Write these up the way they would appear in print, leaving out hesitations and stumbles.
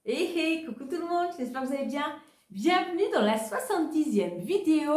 Hey hey, coucou tout le monde, j'espère que vous allez bien. Bienvenue dans la 70e vidéo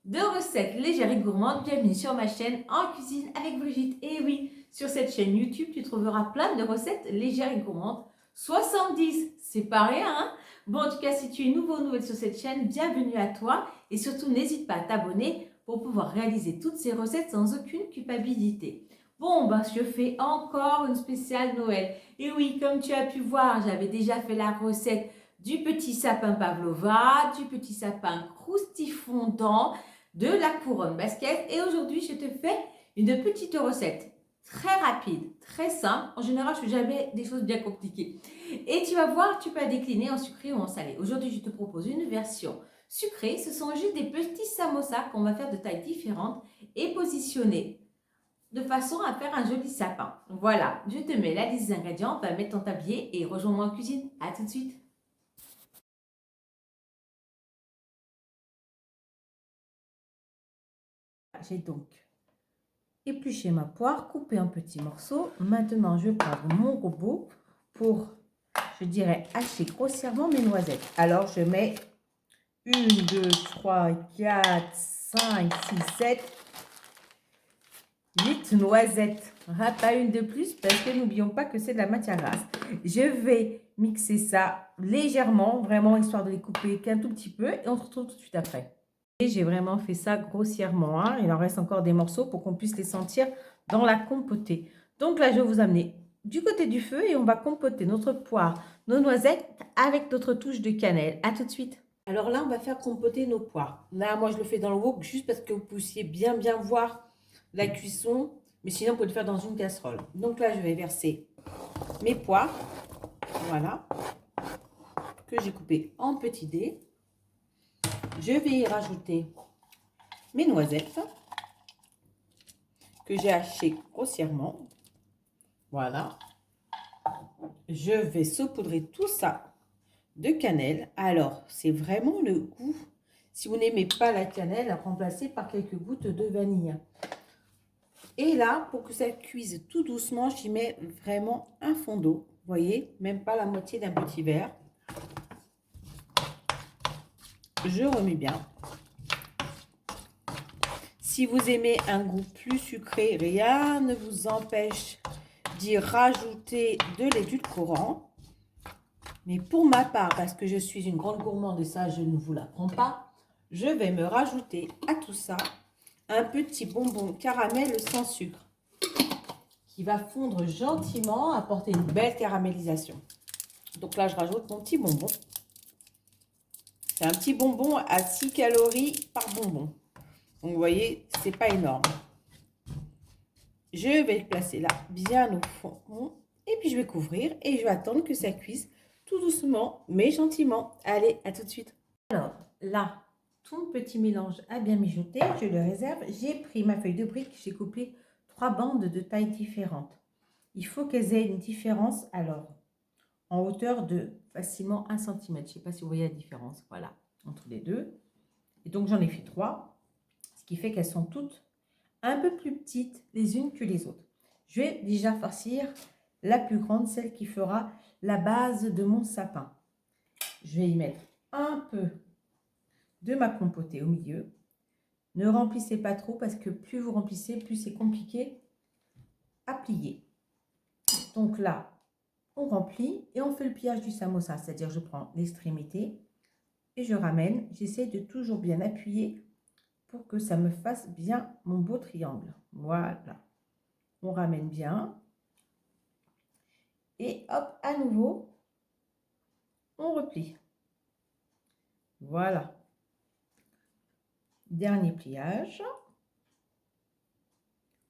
de recettes légères et gourmandes. Bienvenue sur ma chaîne En Cuisine avec Brigitte. Et oui, sur cette chaîne YouTube, tu trouveras plein de recettes légères et gourmandes. 70, c'est pas rien, hein? Bon, en tout cas, si tu es nouveau ou nouvelle sur cette chaîne, bienvenue à toi. Et surtout, n'hésite pas à t'abonner pour pouvoir réaliser toutes ces recettes sans aucune culpabilité. Bon, bah, je fais encore une spéciale Noël. Et oui, comme tu as pu voir, j'avais déjà fait la recette du petit sapin pavlova, du petit sapin croustifondant, de la couronne basket. Et aujourd'hui, je te fais une petite recette très rapide, très simple. En général, je ne fais jamais des choses bien compliquées. Et tu vas voir, tu peux la décliner en sucré ou en salé. Aujourd'hui, je te propose une version sucrée. Ce sont juste des petits samosas qu'on va faire de tailles différentes et positionnés de façon à faire un joli sapin. Voilà, je te mets la liste des ingrédients, va mettre ton tablier et rejoins-moi en cuisine. À tout de suite. J'ai donc épluché ma poire, coupé en petits morceaux. Maintenant, je prends mon robot pour, je dirais, hacher grossièrement mes noisettes. Alors, je mets 1, 2, 3, 4, 5, 6, 7, 8 noisettes. Ah, pas une de plus parce que n'oublions pas que c'est de la matière grasse. Je vais mixer ça légèrement, vraiment histoire de les couper qu'un tout petit peu et on se retrouve tout de suite après. Et j'ai vraiment fait ça grossièrement, hein. Il en reste encore des morceaux pour qu'on puisse les sentir dans la compotée. Donc là, je vais vous amener du côté du feu et on va compoter notre poire, nos noisettes avec notre touche de cannelle. À tout de suite. Alors là, on va faire compoter nos poires. Là, moi, je le fais dans le wok juste parce que vous puissiez bien voir la cuisson. Mais sinon, vous pouvez le faire dans une casserole. Donc là, je vais verser mes poires. Voilà. Que j'ai coupé en petits dés. Je vais y rajouter mes noisettes. Que j'ai hachées grossièrement. Voilà. Je vais saupoudrer tout ça de cannelle. Alors, c'est vraiment le goût. Si vous n'aimez pas la cannelle, remplacez par quelques gouttes de vanille. Et là, pour que ça cuise tout doucement, j'y mets vraiment un fond d'eau. Vous voyez, même pas la moitié d'un petit verre. Je remue bien. Si vous aimez un goût plus sucré, rien ne vous empêche d'y rajouter de l'édulcorant. Mais pour ma part, parce que je suis une grande gourmande et ça, je ne vous l'apprends pas, je vais me rajouter à tout ça un petit bonbon caramel sans sucre qui va fondre gentiment, apporter une belle caramélisation. Donc là, je rajoute mon petit bonbon. C'est un petit bonbon à 6 calories par bonbon. Donc, vous voyez, c'est pas énorme. Je vais le placer là, bien au fond. Et puis, je vais couvrir et je vais attendre que ça cuise tout doucement, mais gentiment. Allez, à tout de suite. Alors, là, tout petit mélange a bien mijoté. Je le réserve. J'ai pris ma feuille de brique. J'ai coupé 3 bandes de tailles différentes. Il faut qu'elles aient une différence, alors, en hauteur de facilement 1 cm. Je ne sais pas si vous voyez la différence, voilà, entre les deux. Et donc, j'en ai fait 3, ce qui fait qu'elles sont toutes un peu plus petites les unes que les autres. Je vais déjà farcir la plus grande, celle qui fera la base de mon sapin. Je vais y mettre un peu de ma compotée au milieu. Ne remplissez pas trop parce que plus vous remplissez, plus c'est compliqué à plier. Donc là, on remplit et on fait le pliage du samosa, c'est-à-dire je prends l'extrémité et je ramène. J'essaie de toujours bien appuyer pour que ça me fasse bien mon beau triangle. Voilà. On ramène bien. Et hop, à nouveau, on replie. Voilà. Dernier pliage.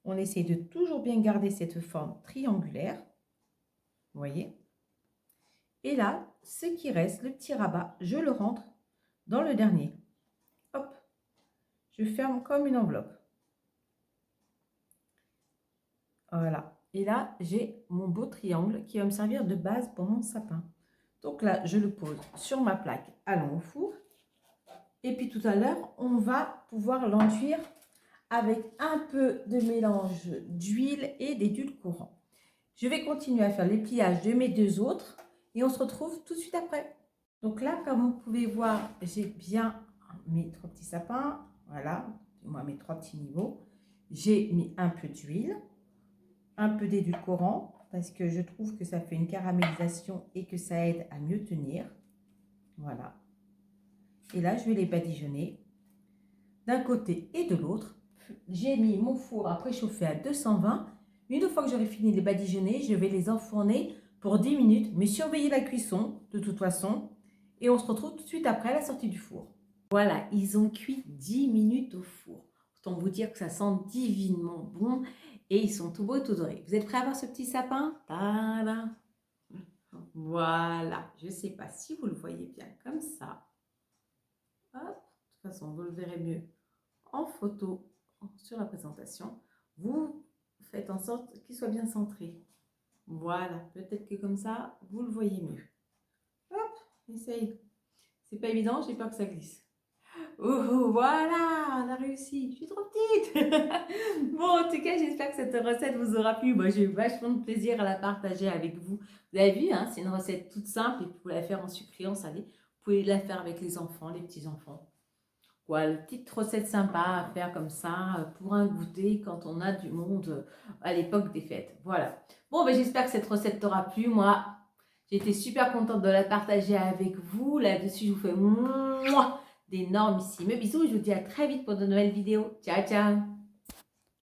On essaie de toujours bien garder cette forme triangulaire. Vous voyez? Et là, ce qui reste, le petit rabat, je le rentre dans le dernier. Hop. Je ferme comme une enveloppe. Voilà. Et là, j'ai mon beau triangle qui va me servir de base pour mon sapin. Donc là, je le pose sur ma plaque allant au four. Et puis tout à l'heure, on va pouvoir l'enduire avec un peu de mélange d'huile et d'édulcorant. Je vais continuer à faire les pliages de mes deux autres. et on se retrouve tout de suite après. Donc là, comme vous pouvez voir, j'ai bien mes 3 petits sapins. Voilà, moi mes 3 petits niveaux. J'ai mis un peu d'huile, un peu d'édulcorant, parce que je trouve que ça fait une caramélisation et que ça aide à mieux tenir. Voilà. Et là, je vais les badigeonner d'un côté et de l'autre. J'ai mis mon four à préchauffer à 220. Une fois que j'aurai fini de les badigeonner, je vais les enfourner pour 10 minutes, mais surveillez la cuisson de toute façon. Et on se retrouve tout de suite après la sortie du four. Voilà, ils ont cuit 10 minutes au four. Autant vous dire que ça sent divinement bon et ils sont tout beaux et tout dorés. Vous êtes prêts à voir ce petit sapin? Tada! Voilà, je ne sais pas si vous le voyez bien comme ça. Hop, de toute façon, vous le verrez mieux en photo sur la présentation. Vous faites en sorte qu'il soit bien centré. Voilà, peut-être que comme ça, vous le voyez mieux. Hop, essaye. C'est pas évident, j'ai peur que ça glisse. Oh, voilà, on a réussi. Je suis trop petite. Bon, en tout cas, j'espère que cette recette vous aura plu. Moi, j'ai eu vachement de plaisir à la partager avec vous. Vous avez vu, hein, c'est une recette toute simple et vous pouvez la faire en sucré, en salé. Vous pouvez la faire avec les enfants, les petits-enfants. Voilà, une petite recette sympa à faire comme ça pour un goûter quand on a du monde à l'époque des fêtes. Voilà. Bon, ben, j'espère que cette recette t'aura plu. Moi, j'ai été super contente de la partager avec vous. Là-dessus, je vous fais d'énormissimes bisous. Je vous dis à très vite pour de nouvelles vidéos. Ciao, ciao!